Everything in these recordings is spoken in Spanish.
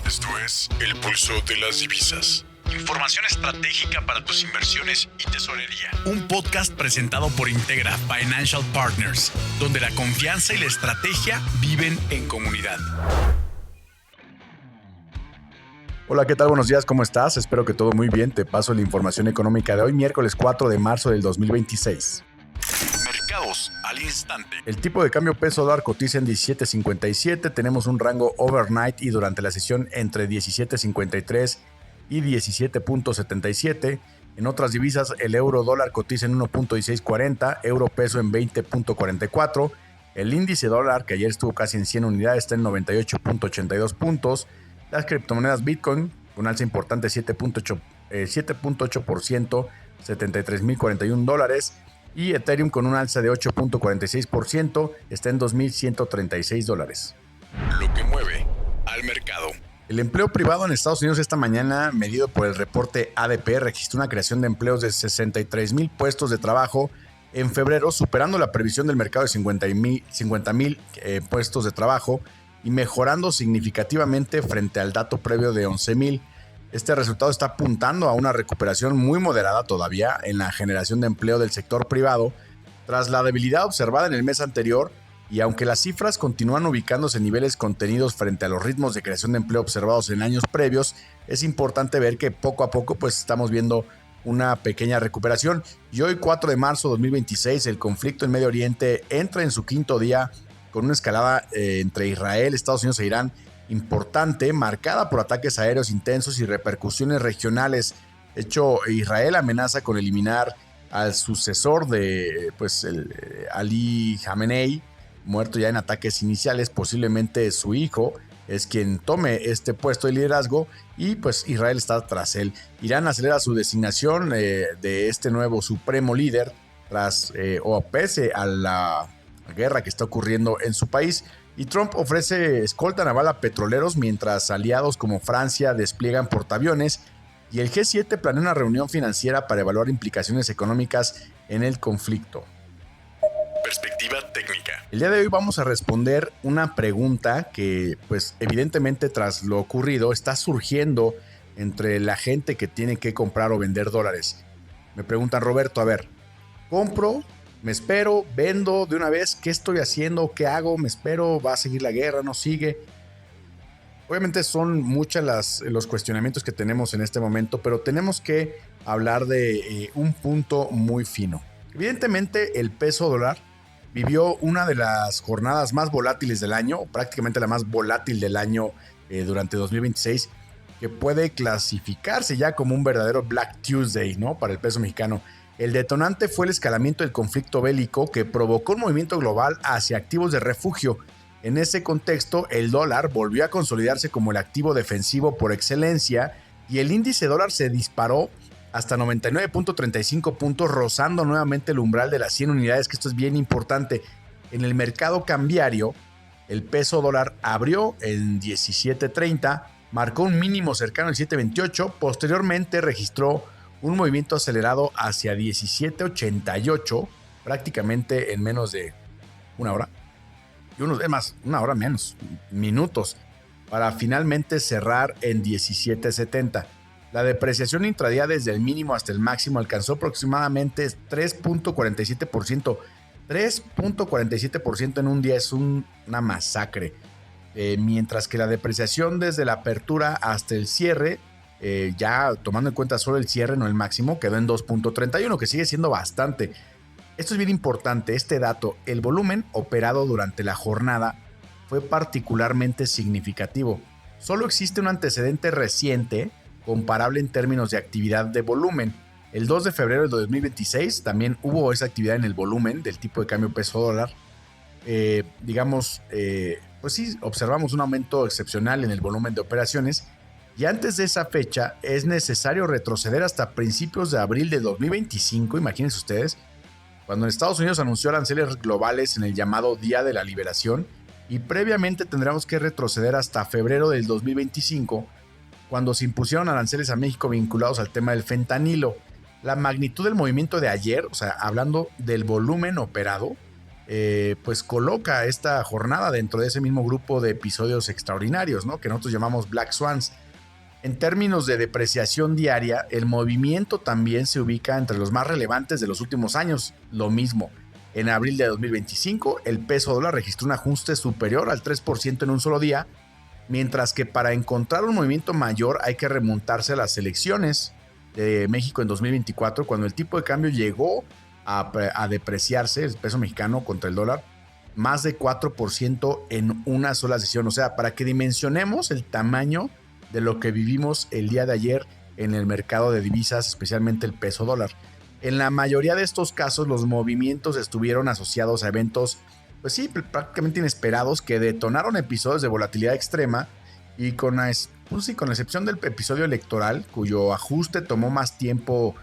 Esto es El Pulso de las Divisas. Información estratégica para tus inversiones y tesorería. Un podcast presentado por Integra Financial Partners, donde la confianza y la estrategia viven en comunidad. Hola, ¿qué tal? Buenos días, ¿cómo estás? Espero que todo muy bien. Te paso la información económica de hoy, miércoles 4 de marzo del 2026. Mercados al instante. El tipo de cambio peso dólar cotiza en 17.57. Tenemos un rango overnight y durante la sesión entre 17.53 y 17.77. En otras divisas, el euro dólar cotiza en 1.1640, euro peso en 20.44. El índice dólar, que ayer estuvo casi en 100 unidades, está en 98.82 puntos. Las criptomonedas Bitcoin, un alza importante 7.8%, 73.041 dólares. Y Ethereum con un alza de 8.46%, está en 2.136 dólares. Lo que mueve al mercado. El empleo privado en Estados Unidos esta mañana, medido por el reporte ADP, registró una creación de empleos de 63,000 puestos de trabajo en febrero, superando la previsión del mercado de 50,000 puestos de trabajo y mejorando significativamente frente al dato previo de 11,000. Este resultado está apuntando a una recuperación muy moderada todavía en la generación de empleo del sector privado tras la debilidad observada en el mes anterior, y aunque las cifras continúan ubicándose en niveles contenidos frente a los ritmos de creación de empleo observados en años previos, es importante ver que poco a poco pues estamos viendo una pequeña recuperación. Y hoy 4 de marzo de 2026 el conflicto en Medio Oriente entra en su quinto día con una escalada entre Israel, Estados Unidos e Irán importante, marcada por ataques aéreos intensos y repercusiones regionales. De hecho, Israel amenaza con eliminar al sucesor de Ali Khamenei, muerto ya en ataques iniciales. Posiblemente su hijo es quien tome este puesto de liderazgo y pues Israel está tras él. Irán acelera su designación de este nuevo supremo líder pese a la guerra que está ocurriendo en su país. Y Trump ofrece escolta naval a petroleros mientras aliados como Francia despliegan portaaviones, y el G7 planea una reunión financiera para evaluar implicaciones económicas en el conflicto. Perspectiva técnica. El día de hoy vamos a responder una pregunta que pues evidentemente tras lo ocurrido está surgiendo entre la gente que tiene que comprar o vender dólares. Me preguntan, Roberto, a ver, ¿compro? ¿Me espero? ¿Vendo de una vez? ¿Qué estoy haciendo? ¿Qué hago? ¿Me espero? ¿Va a seguir la guerra? ¿No sigue? Obviamente son muchos los cuestionamientos que tenemos en este momento, pero tenemos que hablar de un punto muy fino. Evidentemente el peso dólar vivió una de las jornadas más volátiles del año, prácticamente la más volátil del año durante 2026, que puede clasificarse ya como un verdadero Black Tuesday, ¿no?, para el peso mexicano. El detonante fue el escalamiento del conflicto bélico que provocó un movimiento global hacia activos de refugio. En ese contexto, el dólar volvió a consolidarse como el activo defensivo por excelencia y el índice dólar se disparó hasta 99.35 puntos, rozando nuevamente el umbral de las 100 unidades, que esto es bien importante. En el mercado cambiario, el peso dólar abrió en 17.30, marcó un mínimo cercano al 7.28, posteriormente registró un movimiento acelerado hacia 17.88, prácticamente en menos de una hora, y una hora menos, minutos, para finalmente cerrar en 17.70. La depreciación intradía desde el mínimo hasta el máximo alcanzó aproximadamente 3.47%. 3.47% en un día es una masacre. Mientras que la depreciación desde la apertura hasta el cierre, ya tomando en cuenta solo el cierre, no el máximo, quedó en 2.31, que sigue siendo bastante. Esto es bien importante, este dato. El volumen operado durante la jornada fue particularmente significativo. Solo existe un antecedente reciente comparable en términos de actividad de volumen. El 2 de febrero de 2026 también hubo esa actividad en el volumen del tipo de cambio peso dólar. Pues sí, observamos un aumento excepcional en el volumen de operaciones. Y antes de esa fecha es necesario retroceder hasta principios de abril de 2025, imagínense ustedes, cuando Estados Unidos anunció aranceles globales en el llamado Día de la Liberación, y previamente tendremos que retroceder hasta febrero del 2025, cuando se impusieron aranceles a México vinculados al tema del fentanilo. La magnitud del movimiento de ayer, o sea, hablando del volumen operado, pues coloca esta jornada dentro de ese mismo grupo de episodios extraordinarios, ¿no? Que nosotros llamamos Black Swans. En términos de depreciación diaria, el movimiento también se ubica entre los más relevantes de los últimos años. Lo mismo, en abril de 2025, el peso dólar registró un ajuste superior al 3% en un solo día, mientras que para encontrar un movimiento mayor hay que remontarse a las elecciones de México en 2024, cuando el tipo de cambio llegó a depreciarse, el peso mexicano contra el dólar, más de 4% en una sola sesión. O sea, para que dimensionemos el tamaño de lo que vivimos el día de ayer en el mercado de divisas, especialmente el peso dólar. En la mayoría de estos casos, los movimientos estuvieron asociados a eventos, pues sí, prácticamente inesperados, que detonaron episodios de volatilidad extrema y con excepción del episodio electoral, cuyo ajuste tomó más tiempo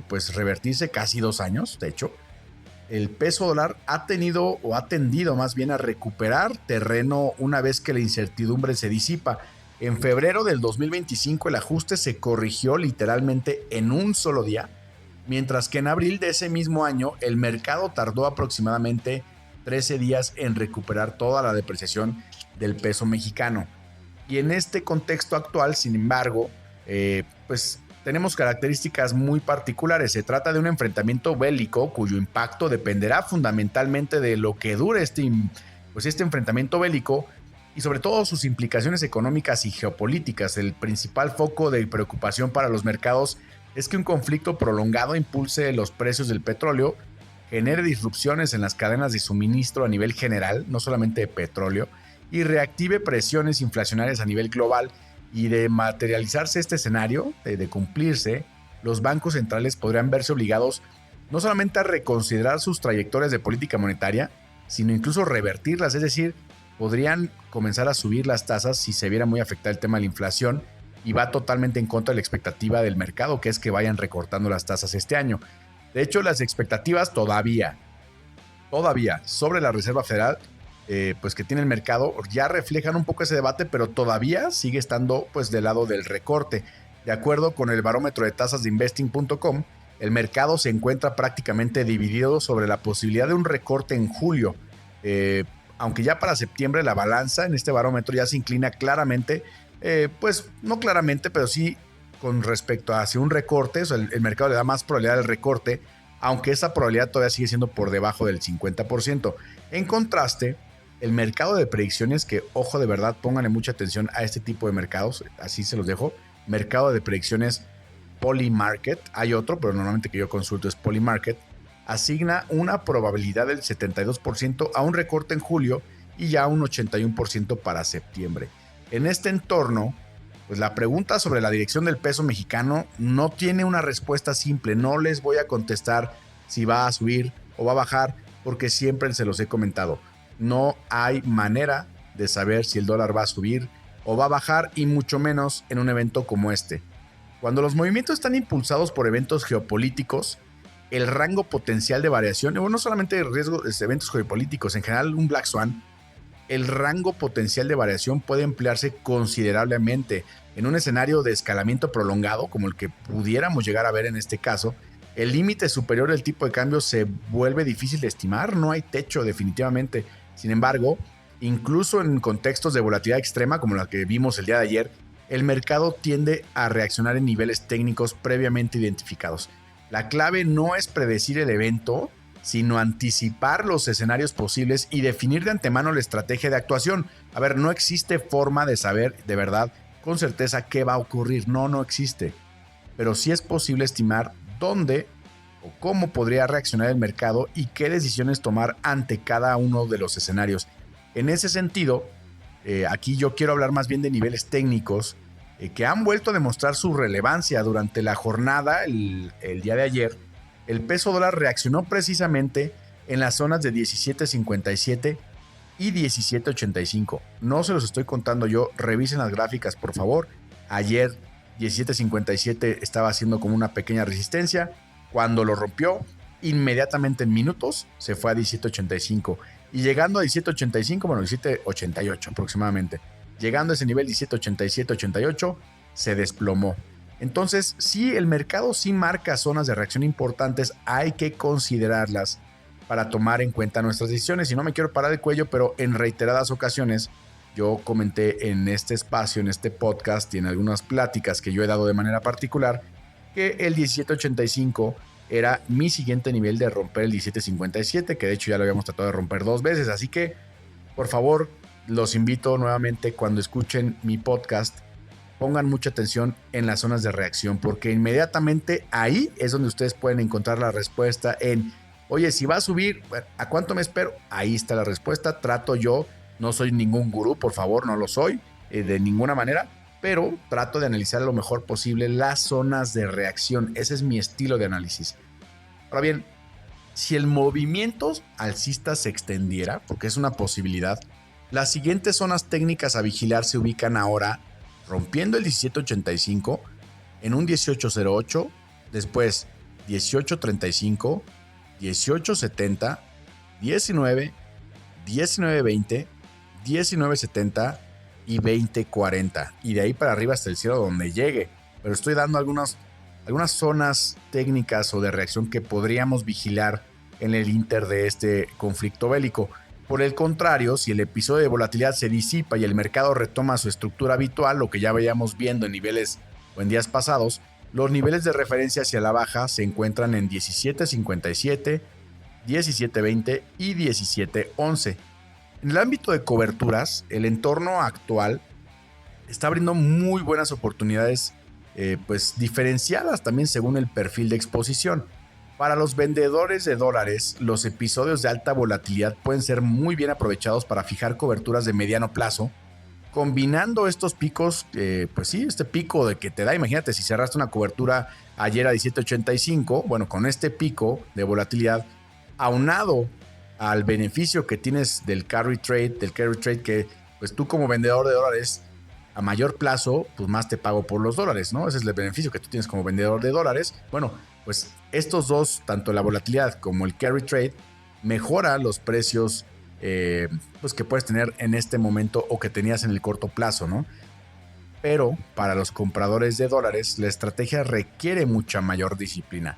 pues revertirse, casi 2 años, de hecho, el peso dólar ha tendido más bien a recuperar terreno una vez que la incertidumbre se disipa. En febrero del 2025 el ajuste se corrigió literalmente en un solo día, mientras que en abril de ese mismo año el mercado tardó aproximadamente 13 días en recuperar toda la depreciación del peso mexicano. Y en este contexto actual, sin embargo, pues tenemos características muy particulares. Se trata de un enfrentamiento bélico cuyo impacto dependerá fundamentalmente de lo que dure este enfrentamiento bélico, y sobre todo sus implicaciones económicas y geopolíticas. El principal foco de preocupación para los mercados es que un conflicto prolongado impulse los precios del petróleo, genere disrupciones en las cadenas de suministro a nivel general, no solamente de petróleo, y reactive presiones inflacionarias a nivel global. Y de materializarse este escenario, de cumplirse, los bancos centrales podrían verse obligados no solamente a reconsiderar sus trayectorias de política monetaria, sino incluso revertirlas, es decir, podrían comenzar a subir las tasas si se viera muy afectado el tema de la inflación, y va totalmente en contra de la expectativa del mercado, que es que vayan recortando las tasas este año. De hecho, las expectativas todavía sobre la Reserva Federal, pues que tiene el mercado, ya reflejan un poco ese debate, pero todavía sigue estando pues del lado del recorte. De acuerdo con el barómetro de tasas de investing.com, el mercado se encuentra prácticamente dividido sobre la posibilidad de un recorte en julio, aunque ya para septiembre la balanza en este barómetro ya se inclina claramente, pues no claramente, pero sí con respecto a hacia un recorte. O sea, el mercado le da más probabilidad del recorte, aunque esa probabilidad todavía sigue siendo por debajo del 50%. En contraste, el mercado de predicciones, que ojo, de verdad, pónganle mucha atención a este tipo de mercados, así se los dejo, mercado de predicciones Polymarket, hay otro, pero normalmente que yo consulto es Polymarket, asigna una probabilidad del 72% a un recorte en julio y ya un 81% para septiembre. En este entorno, pues la pregunta sobre la dirección del peso mexicano no tiene una respuesta simple. No les voy a contestar si va a subir o va a bajar, porque siempre se los he comentado. No hay manera de saber si el dólar va a subir o va a bajar, y mucho menos en un evento como este. Cuando los movimientos están impulsados por eventos geopolíticos, el rango potencial de variación, no solamente eventos geopolíticos, en general un Black Swan, el rango potencial de variación puede emplearse considerablemente. En un escenario de escalamiento prolongado, como el que pudiéramos llegar a ver en este caso, el límite superior del tipo de cambio se vuelve difícil de estimar. No hay techo, definitivamente. Sin embargo, incluso en contextos de volatilidad extrema como la que vimos el día de ayer, el mercado tiende a reaccionar en niveles técnicos previamente identificados. La clave no es predecir el evento, sino anticipar los escenarios posibles y definir de antemano la estrategia de actuación. A ver, no existe forma de saber de verdad con certeza qué va a ocurrir. No existe. Pero sí es posible estimar dónde o cómo podría reaccionar el mercado y qué decisiones tomar ante cada uno de los escenarios. En ese sentido, aquí yo quiero hablar más bien de niveles técnicos que han vuelto a demostrar su relevancia durante la jornada. El día de ayer, el peso dólar reaccionó precisamente en las zonas de 17.57 y 17.85. No se los estoy contando yo, revisen las gráficas por favor. Ayer 17.57 estaba haciendo como una pequeña resistencia. Cuando lo rompió, inmediatamente en minutos se fue a 17.85. Y llegando a 17.85, bueno, 17.88 aproximadamente, llegando a ese nivel 17.87-88, se desplomó. Entonces, sí, el mercado sí marca zonas de reacción importantes, hay que considerarlas. para tomar en cuenta nuestras decisiones. Y no me quiero parar el cuello, pero en reiteradas ocasiones yo comenté en este espacio, en este podcast y en algunas pláticas que yo he dado de manera particular, que el 1785 era mi siguiente nivel de romper el 1757, que de hecho ya lo habíamos tratado de romper 2 veces. Así que, por favor, los invito nuevamente, cuando escuchen mi podcast, pongan mucha atención en las zonas de reacción, porque inmediatamente ahí es donde ustedes pueden encontrar la respuesta en, oye, si va a subir, ¿a cuánto me espero? Ahí está la respuesta. Trato yo, no soy ningún gurú, por favor, no lo soy de ninguna manera, pero trato de analizar lo mejor posible las zonas de reacción. Ese es mi estilo de análisis. Ahora bien, si el movimiento alcista se extendiera, porque es una posibilidad, las siguientes zonas técnicas a vigilar se ubican ahora rompiendo el 1785 en un 1808, después 1835, 1870, 19, 1920, 1970 y 2040. Y de ahí para arriba hasta el cielo donde llegue. Pero estoy dando algunas zonas técnicas o de reacción que podríamos vigilar en el inter de este conflicto bélico. Por el contrario, si el episodio de volatilidad se disipa y el mercado retoma su estructura habitual, lo que ya veíamos viendo en niveles o en días pasados, los niveles de referencia hacia la baja se encuentran en 17.57, 17.20 y 17.11. En el ámbito de coberturas, el entorno actual está abriendo muy buenas oportunidades, pues diferenciadas también según el perfil de exposición. Para los vendedores de dólares, los episodios de alta volatilidad pueden ser muy bien aprovechados para fijar coberturas de mediano plazo, combinando estos picos, pues sí, este pico de que te da, imagínate si cerraste una cobertura ayer a 17.85, bueno, con este pico de volatilidad, aunado al beneficio que tienes del carry trade, que pues tú como vendedor de dólares, a mayor plazo, pues más te pago por los dólares, ¿no? Ese es el beneficio que tú tienes como vendedor de dólares. Bueno, pues estos dos, tanto la volatilidad como el carry trade, mejora los precios pues que puedes tener en este momento o que tenías en el corto plazo, ¿no? Pero para los compradores de dólares, la estrategia requiere mucha mayor disciplina.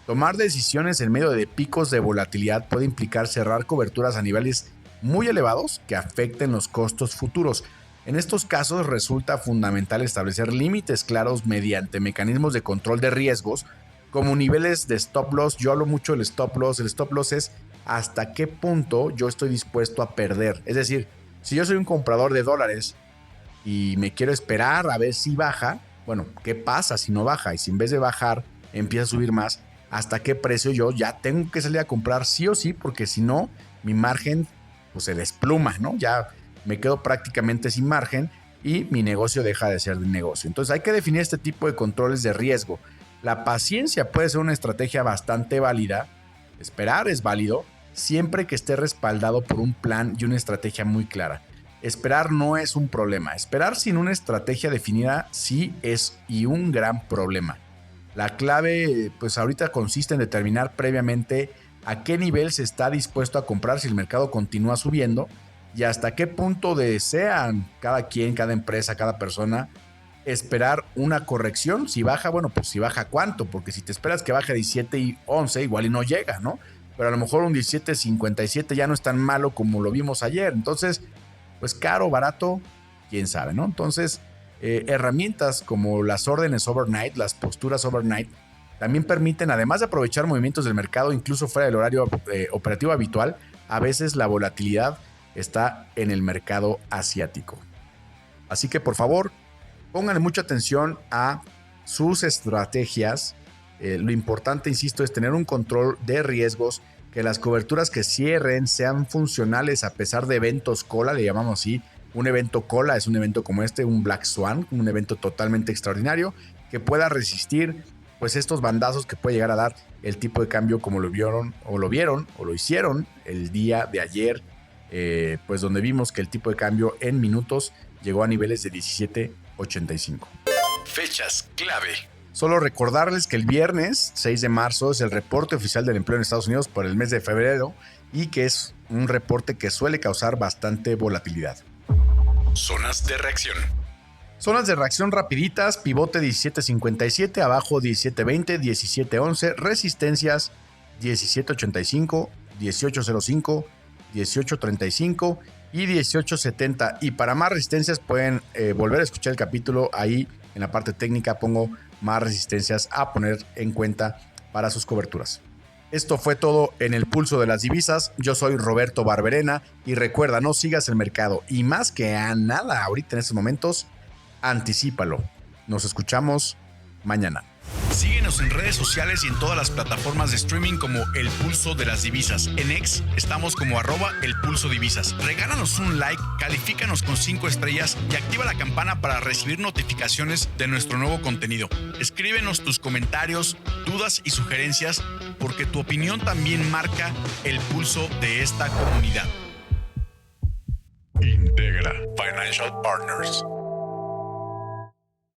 Tomar decisiones en medio de picos de volatilidad puede implicar cerrar coberturas a niveles muy elevados que afecten los costos futuros. En estos casos resulta fundamental establecer límites claros mediante mecanismos de control de riesgos, como niveles de stop loss. Yo hablo mucho del stop loss. El stop loss es hasta qué punto yo estoy dispuesto a perder. Es decir, si yo soy un comprador de dólares y me quiero esperar a ver si baja, bueno, ¿qué pasa si no baja? Y si en vez de bajar empieza a subir más, ¿hasta qué precio yo ya tengo que salir a comprar sí o sí? Porque si no, mi margen pues se despluma, ¿no? Ya me quedo prácticamente sin margen y mi negocio deja de ser de negocio. Entonces hay que definir este tipo de controles de riesgo. La paciencia puede ser una estrategia bastante válida. Esperar es válido siempre que esté respaldado por un plan y una estrategia muy clara. Esperar no es un problema. Esperar sin una estrategia definida sí es y un gran problema. La clave pues ahorita consiste en determinar previamente a qué nivel se está dispuesto a comprar si el mercado continúa subiendo y hasta qué punto desean cada quien, cada empresa, cada persona esperar una corrección. Si baja, bueno, pues si baja cuánto, porque si te esperas que baje a 17 y 11 igual y no llega, ¿no? Pero a lo mejor un 17.57 ya no es tan malo como lo vimos ayer. Entonces, pues caro, barato, quién sabe, ¿no? Entonces, herramientas como las órdenes overnight, las posturas overnight, también permiten, además de aprovechar movimientos del mercado incluso fuera del horario operativo habitual, a veces la volatilidad está en el mercado asiático. Así que por favor, pónganle mucha atención a sus estrategias. Lo importante, insisto, es tener un control de riesgos, que las coberturas que cierren sean funcionales a pesar de eventos cola, le llamamos así. Un evento cola es un evento como este, un Black Swan, un evento totalmente extraordinario que pueda resistir pues estos bandazos que puede llegar a dar el tipo de cambio como lo vieron o lo hicieron el día de ayer, pues donde vimos que el tipo de cambio en minutos llegó a niveles de 17.85. Fechas clave. Solo recordarles que el viernes 6 de marzo es el reporte oficial del empleo en Estados Unidos por el mes de febrero y que es un reporte que suele causar bastante volatilidad. Zonas de reacción. Zonas de reacción rapiditas: pivote 17.57, abajo 17.20, 17.11, resistencias 17.85, 1805, 1835 y 1870. Y para más resistencias pueden volver a escuchar el capítulo. Ahí en la parte técnica pongo más resistencias a poner en cuenta para sus coberturas. Esto fue todo en el Pulso de las Divisas. Yo soy Roberto Barberena y recuerda, no sigas el mercado y más que a nada ahorita en estos momentos, anticípalo. Nos escuchamos mañana. Síguenos en redes sociales y en todas las plataformas de streaming como El Pulso de las Divisas. En X estamos como @elpulsodivisas. Regálanos un like, califícanos con 5 estrellas y activa la campana para recibir notificaciones de nuestro nuevo contenido. Escríbenos tus comentarios, dudas y sugerencias porque tu opinión también marca el pulso de esta comunidad. Integra Financial Partners.